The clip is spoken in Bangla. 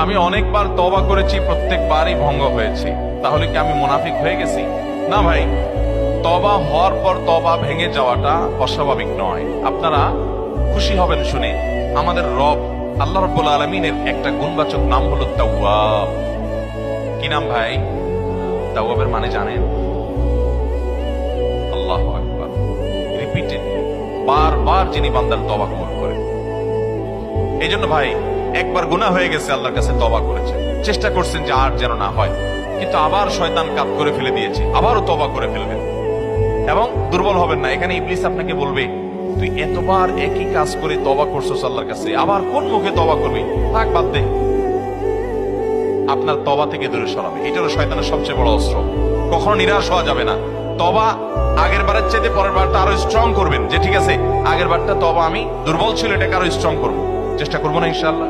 আমি অনেকবার তওবা করেছি, প্রত্যেকবারই ভঙ্গ হয়েছে, তাহলে কি আমি মুনাফিক হয়ে গেছি? না ভাই, তওবা হওয়ার পর তওবা ভেঙে যাওয়াটা অস্বাভাবিক নয়। আপনারা খুশি হবেন শুনে, আমাদের রব আল্লাহ রাব্বুল আলামিনের একটা গুণবাচক নাম হলো তাওয়াব। কি নাম ভাই? তাওয়াবের মানে জানেন? আল্লাহু আকবার। রিপিটেড, বারবার যিনি বান্দার তওবা কবুল করে। এই জন্য ভাই, একবার গুনাহ হয়ে গেছে, আল্লাহর কাছে তওবা করেছেন, চেষ্টা করছেন যে আর যেন না হয়, কিন্তু আবার শয়তান কাত করে ফেলে দিয়েছে, আবারও তওবা করে ফেলবেন এবং দুর্বল হবেন না। এখানে ইবলিস আপনাকে বলবে, তুই এতবার একই কাজ করে তওবা করছস আল্লাহর কাছে, আবার কোন মুখে তওবা করবি? থাক, বাদ দে। আপনার তওবা থেকে দূরে সরাবে। এটা হলো শয়তানের সবচেয়ে বড় অস্ত্র। কখনো নিরাশ হওয়া যাবে না। তওবা আগের বারের চাইতে পরের বারটা আরো স্ট্রং করবেন, যে ঠিক আছে আগের বারটা তওবা আমি দুর্বল ছিল, এটাকে আরো স্ট্রং করবো, চেষ্টা করবো না ইনশাআল্লাহ।